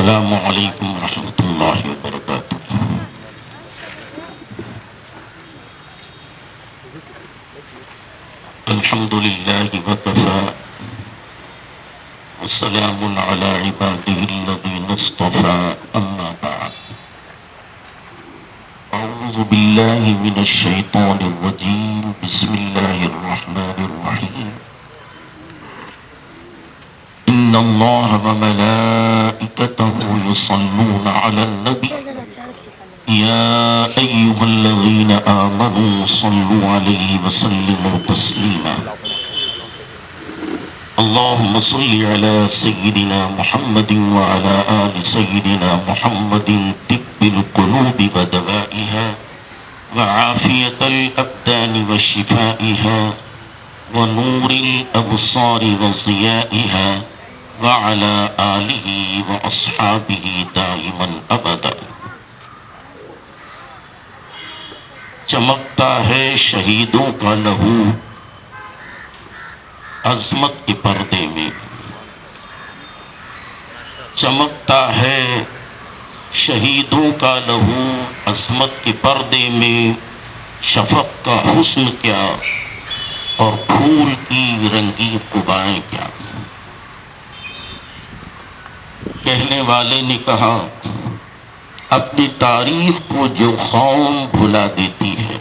السلام علیکم ورحمۃ اللہ وبرکاتہ۔ الحمد للہ وکفی وسلام علی عبادہ الذین اصطفی، اما بعد۔ اعوذ باللہ من الشیطان الرجیم، بسم اللہ الرحمن الرحیم۔ ان اللہ وملائکتہ یصلون علی النبی یا ایہا الذین آمنوا صلوا علیہ وسلموا تسلیما۔ اللہم صل علی سیدنا محمد وعلی آل سیدنا محمد طب القلوب ودوائها وعافیة الابدان وشفائها ونور الابصار وضیائها وعلى آلہ واصحابہ دائما ابدا۔ چمکتا ہے شہیدوں کا لہو عظمت کے پردے میں، چمکتا ہے شہیدوں کا لہو عظمت کے پردے میں، شفق کا حسن کیا اور پھول کی رنگی قبائیں کیا۔ کہنے والے نے کہا، اپنی تاریخ کو جو قوم بھلا دیتی ہے،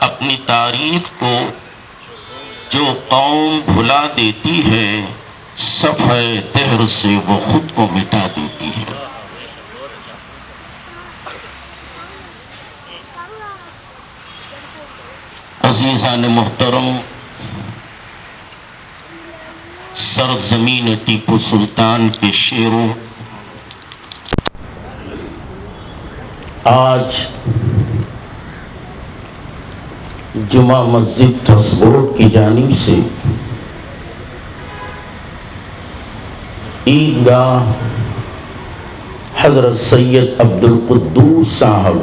اپنی تاریخ کو جو قوم بھلا دیتی ہے، صفحہ دہر سے وہ خود کو مٹا دیتی ہے۔ عزیزان محترم، سرزمین ٹیپو سلطان کے شیروں، آج جمعہ مسجد ٹرسٹ بورڈ کی جانب سے عیدگاہ حضرت سید عبدالقدوس صاحب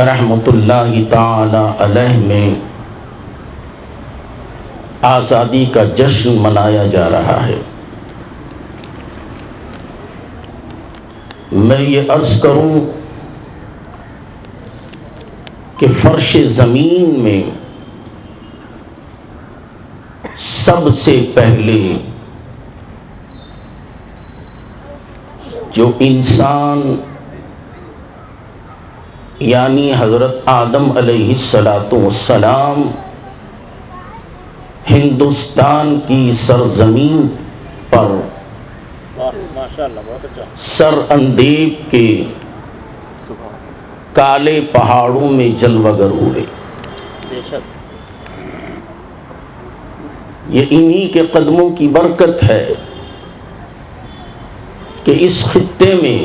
رحمۃ اللہ تعالی علیہ میں آزادی کا جشن منایا جا رہا ہے۔ میں یہ عرض کروں کہ فرش زمین میں سب سے پہلے جو انسان یعنی حضرت آدم علیہ السلام ہندوستان کی سرزمین پر سر اندیب کے کالے پہاڑوں میں جلوہ گر ہوئے، یہ انہی کے قدموں کی برکت ہے کہ اس خطے میں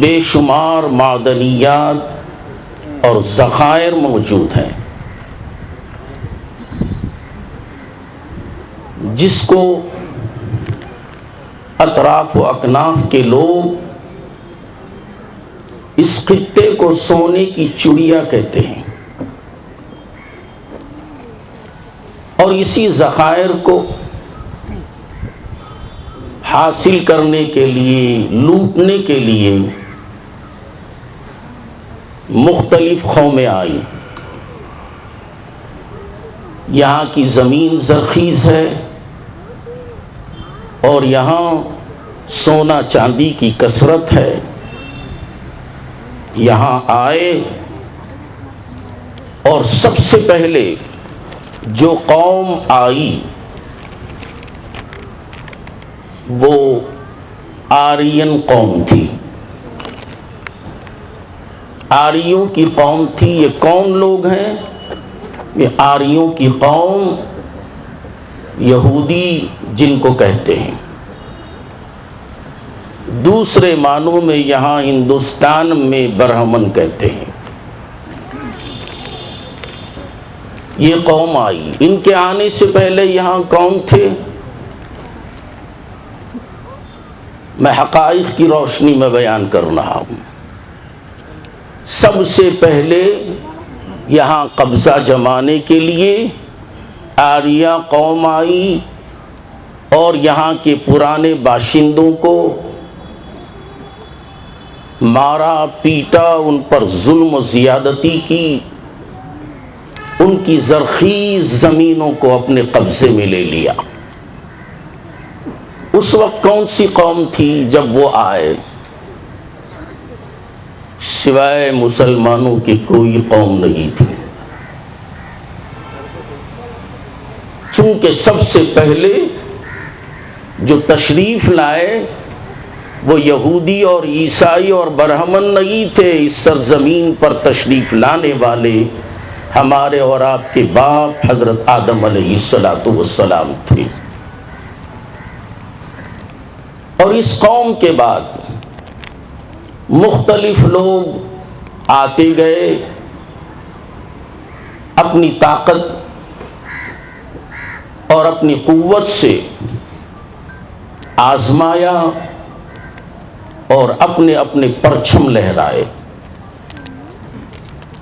بے شمار معدنیات اور ذخائر موجود ہیں، جس کو اطراف و اکناف کے لوگ اس خطے کو سونے کی چڑیا کہتے ہیں، اور اسی ذخائر کو حاصل کرنے کے لیے، لوٹنے کے لیے مختلف قومیں آئیں۔ یہاں کی زمین زرخیز ہے اور یہاں سونا چاندی کی کثرت ہے۔ یہاں آئے اور سب سے پہلے جو قوم آئی وہ آرین قوم تھی، آریوں کی قوم تھی۔ یہ کون لوگ ہیں؟ یہ آریوں کی قوم، یہودی جن کو کہتے ہیں۔ دوسرے معنوں میں یہاں ہندوستان میں برہمن کہتے ہیں۔ یہ قوم آئی، ان کے آنے سے پہلے یہاں کون تھے؟ میں حقائق کی روشنی میں بیان کر رہا ہوں۔ سب سے پہلے یہاں قبضہ جمانے کے لیے آریہ قوم آئی اور یہاں کے پرانے باشندوں کو مارا پیٹا، ان پر ظلم و زیادتی کی، ان کی زرخیز زمینوں کو اپنے قبضے میں لے لیا۔ اس وقت کون سی قوم تھی جب وہ آئے؟ سوائے مسلمانوں کی کوئی قوم نہیں تھی، چونکہ سب سے پہلے جو تشریف لائے وہ یہودی اور عیسائی اور برہمن نہیں تھے، اس سرزمین پر تشریف لانے والے ہمارے اور آپ کے باپ حضرت آدم علیہ السلام تھے۔ اور اس قوم کے بعد مختلف لوگ آتے گئے، اپنی طاقت اور اپنی قوت سے آزمایا اور اپنے اپنے پرچم لہرائے۔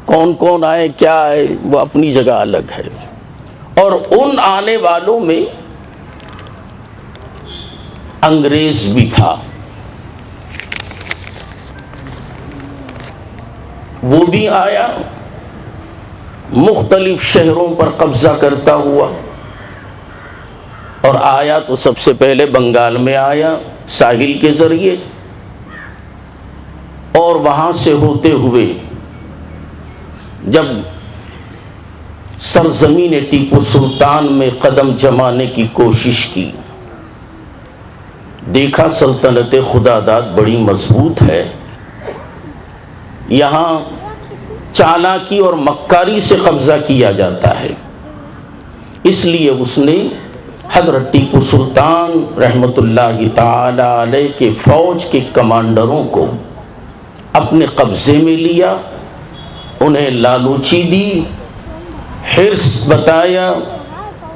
کون کون آئے، کیا آئے، وہ اپنی جگہ الگ ہے۔ اور ان آنے والوں میں انگریز بھی تھا، وہ بھی آیا، مختلف شہروں پر قبضہ کرتا ہوا، اور آیا تو سب سے پہلے بنگال میں آیا ساحل کے ذریعے، اور وہاں سے ہوتے ہوئے جب سرزمین ٹیپو سلطان میں قدم جمانے کی کوشش کی، دیکھا سلطنت خداداد بڑی مضبوط ہے، یہاں چالاکی اور مکاری سے قبضہ کیا جاتا ہے، اس لیے اس نے حضرت ٹیپو سلطان رحمت اللہ تعالی علیہ کے فوج کے کمانڈروں کو اپنے قبضے میں لیا، انہیں لالوچی دی، حرص بتایا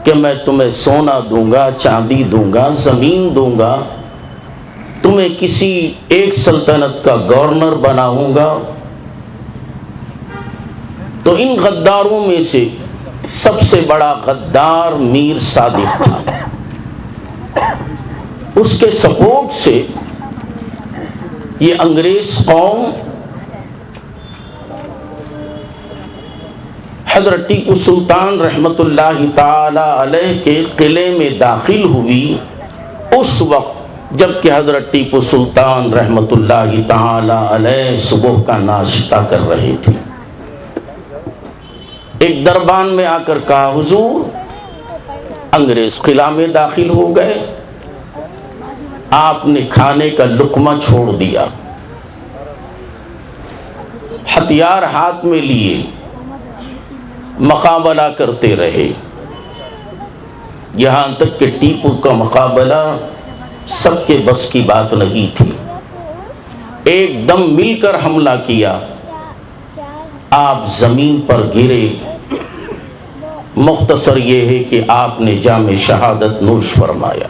کہ میں تمہیں سونا دوں گا، چاندی دوں گا، زمین دوں گا، تمہیں کسی ایک سلطنت کا گورنر بناؤں گا۔ تو ان غداروں میں سے سب سے بڑا غدار میر صادق تھا، اس کے سپورٹ سے یہ انگریز قوم حضرت ٹیپو سلطان رحمت اللہ تعالی علیہ کے قلعے میں داخل ہوئی، اس وقت جب کہ حضرت ٹیپو سلطان رحمت اللہ تعالی علیہ صبح کا ناشتہ کر رہے تھے۔ ایک دربان میں آ کر کہا، حضور انگریز قلعہ میں داخل ہو گئے، آپ نے کھانے کا لقمہ چھوڑ دیا، ہتھیار ہاتھ میں لیے مقابلہ کرتے رہے، یہاں تک کہ ٹیپو کا مقابلہ سب کے بس کی بات نہیں تھی، ایک دم مل کر حملہ کیا، آپ زمین پر گرے، مختصر یہ ہے کہ آپ نے جام شہادت نوش فرمایا۔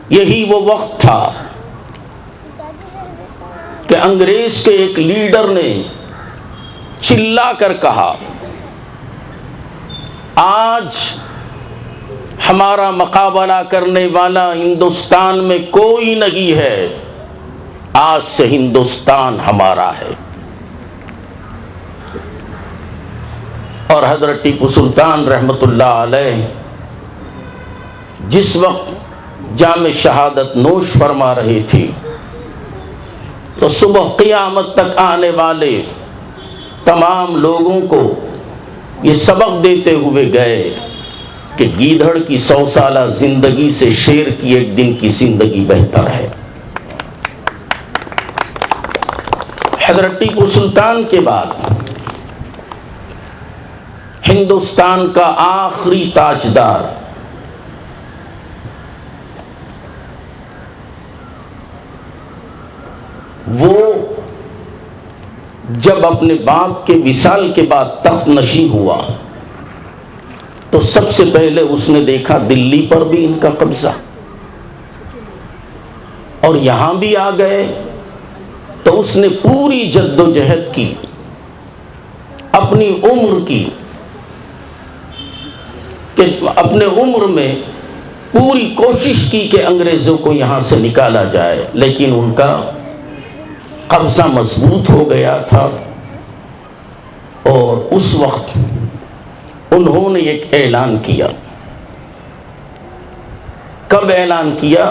یہی وہ وقت تھا کہ انگریز کے ایک لیڈر نے چلا کر کہا، آج ہمارا مقابلہ کرنے والا ہندوستان میں کوئی نہیں ہے، آج سے ہندوستان ہمارا ہے۔ اور حضرت ٹیپو سلطان رحمت اللہ علیہ جس وقت جام شہادت نوش فرما رہے تھے تو صبح قیامت تک آنے والے تمام لوگوں کو یہ سبق دیتے ہوئے گئے کہ گیدڑ کی 100 سالہ زندگی سے شیر کی ایک دن کی زندگی بہتر ہے۔ حضرت ٹیپو سلطان کے بعد ہندوستان کا آخری تاجدار وہ جب اپنے باپ کے وصال کے بعد تخت نشین ہوا تو سب سے پہلے اس نے دیکھا دلی پر بھی ان کا قبضہ، اور یہاں بھی آ گئے، تو اس نے پوری جد و جہد کی، اپنی عمر کی کہ اپنے عمر میں پوری کوشش کی کہ انگریزوں کو یہاں سے نکالا جائے، لیکن ان کا قبضہ مضبوط ہو گیا تھا، اور اس وقت انہوں نے ایک اعلان کیا۔ کب اعلان کیا؟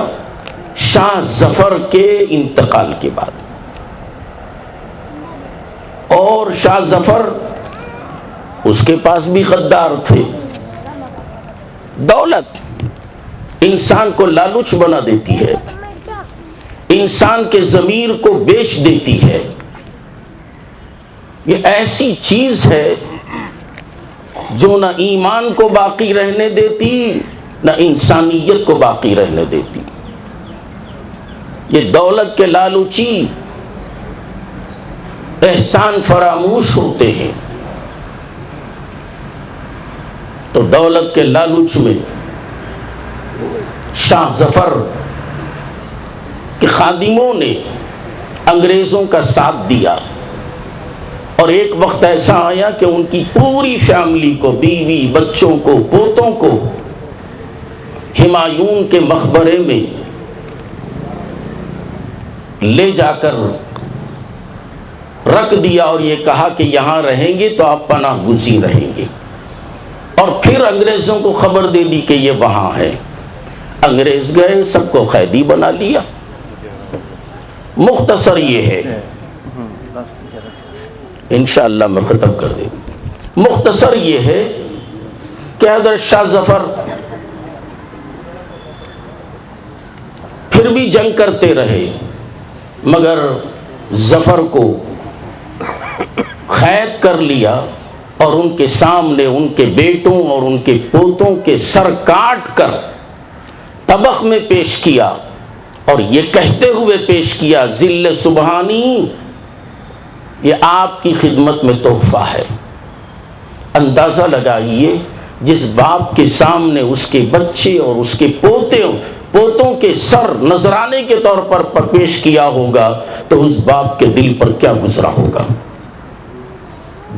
شاہ ظفر کے انتقال کے بعد۔ اور شاہ ظفر، اس کے پاس بھی غدار تھے۔ دولت انسان کو لالچ بنا دیتی ہے، انسان کے ضمیر کو بیچ دیتی ہے۔ یہ ایسی چیز ہے جو نہ ایمان کو باقی رہنے دیتی، نہ انسانیت کو باقی رہنے دیتی۔ یہ دولت کے لالچی احسان فراموش ہوتے ہیں۔ تو دولت کے لالچ میں شاہ ظفر کے خادموں نے انگریزوں کا ساتھ دیا، اور ایک وقت ایسا آیا کہ ان کی پوری فیملی کو، بیوی، بچوں کو، پوتوں کو ہمایوں کے مقبرے میں لے جا کر رکھ دیا، اور یہ کہا کہ یہاں رہیں گے تو آپ پناہ گزین رہیں گے۔ اور پھر انگریزوں کو خبر دے دی کہ یہ وہاں ہے۔ انگریز گئے، سب کو قیدی بنا لیا۔ مختصر یہ ہے، انشاءاللہ میں ختم کر دوں۔ مختصر یہ ہے کہ حضرت شاہ ظفر پھر بھی جنگ کرتے رہے، مگر ظفر کو قید کر لیا، اور ان کے سامنے ان کے بیٹوں اور ان کے پوتوں کے سر کاٹ کر طبخ میں پیش کیا، اور یہ کہتے ہوئے پیش کیا، ذل سبحانی، یہ آپ کی خدمت میں تحفہ ہے۔ اندازہ لگائیے، جس باپ کے سامنے اس کے بچے اور اس کے پوتوں کے سر نذرانے کے طور پر پیش کیا ہوگا، تو اس باپ کے دل پر کیا گزرا ہوگا۔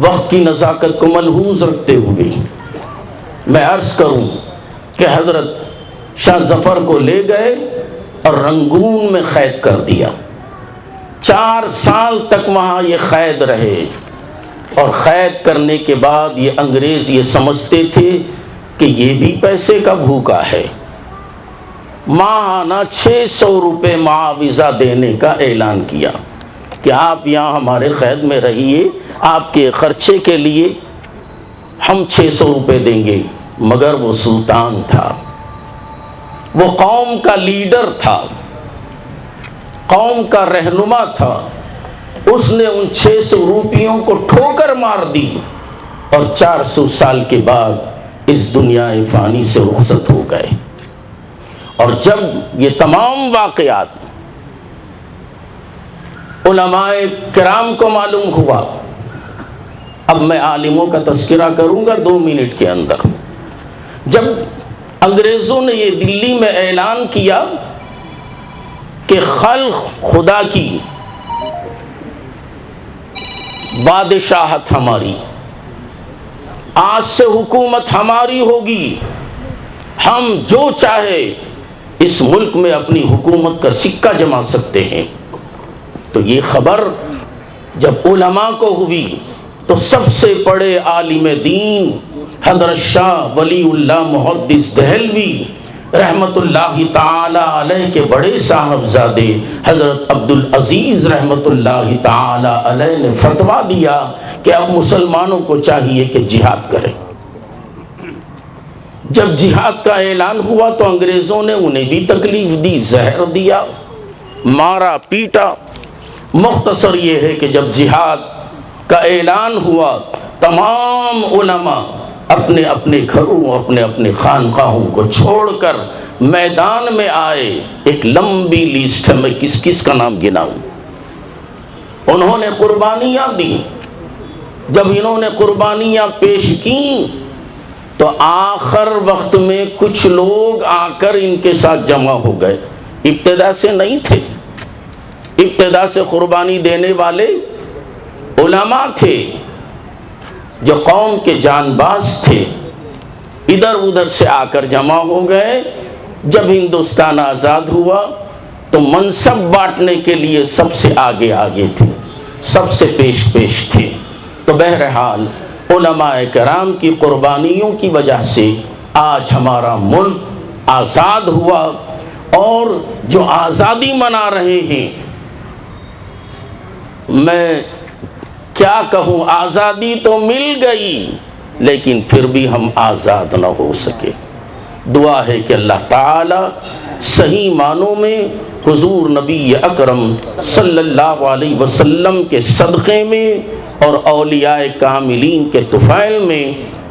وقت کی نزاکت کو ملحوظ رکھتے ہوئے میں عرض کروں کہ حضرت شاہ ظفر کو لے گئے اور رنگون میں قید کر دیا۔ 4 سال تک وہاں یہ قید رہے، اور قید کرنے کے بعد یہ انگریز یہ سمجھتے تھے کہ یہ بھی پیسے کا بھوکا ہے۔ ماہانہ 600 روپے معاوضہ دینے کا اعلان کیا کہ آپ یہاں ہمارے قید میں رہیے، آپ کے خرچے کے لیے ہم 600 روپے دیں گے۔ مگر وہ سلطان تھا، وہ قوم کا لیڈر تھا، قوم کا رہنما تھا، اس نے ان 600 روپیوں کو ٹھوکر مار دی، اور 400 سال کے بعد اس دنیا فانی سے رخصت ہو گئے۔ اور جب یہ تمام واقعات علماء کرام کو معلوم ہوا، اب میں عالموں کا تذکرہ کروں گا 2 منٹ کے اندر۔ جب انگریزوں نے یہ دلی میں اعلان کیا کہ خلق خدا کی بادشاہت ہماری، آج سے حکومت ہماری ہوگی، ہم جو چاہے اس ملک میں اپنی حکومت کا سکہ جما سکتے ہیں، تو یہ خبر جب علماء کو ہوئی تو سب سے بڑے عالم دین حضرت شاہ ولی اللہ محدث دہلوی رحمت اللہ تعالی علیہ کے بڑے صاحبزادے حضرت عبدالعزیز رحمت اللہ تعالی علیہ نے فتویٰ دیا کہ اب مسلمانوں کو چاہیے کہ جہاد کریں۔ جب جہاد کا اعلان ہوا تو انگریزوں نے انہیں بھی تکلیف دی، زہر دیا، مارا پیٹا۔ مختصر یہ ہے کہ جب جہاد کا اعلان ہوا، تمام علماء اپنے اپنے گھروں، اپنے اپنے خانقاہوں کو چھوڑ کر میدان میں آئے۔ ایک لمبی لیسٹ ہے، میں کس کس کا نام گناؤں۔ انہوں نے قربانیاں دی۔ جب انہوں نے قربانیاں پیش کیں تو آخر وقت میں کچھ لوگ آ کر ان کے ساتھ جمع ہو گئے۔ ابتدا سے نہیں تھے، ابتدا سے قربانی دینے والے علماء تھے جو قوم کے جان باز تھے۔ ادھر ادھر سے آ کر جمع ہو گئے۔ جب ہندوستان آزاد ہوا تو منصب بانٹنے کے لیے سب سے آگے آگے تھے، سب سے پیش تھے۔ تو بہرحال علماء کرام کی قربانیوں کی وجہ سے آج ہمارا ملک آزاد ہوا، اور جو آزادی منا رہے ہیں، میں کیا کہوں، آزادی تو مل گئی لیکن پھر بھی ہم آزاد نہ ہو سکے۔ دعا ہے کہ اللہ تعالی صحیح معنوں میں حضور نبی اکرم صلی اللہ علیہ وسلم کے صدقے میں اور اولیاء کاملین کے طفیل میں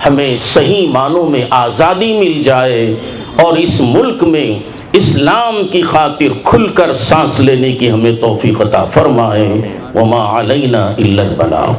ہمیں صحیح معنوں میں آزادی مل جائے، اور اس ملک میں اسلام کی خاطر کھل کر سانس لینے کی ہمیں توفیق عطا فرمائے۔ وما علینا الا البلاغ۔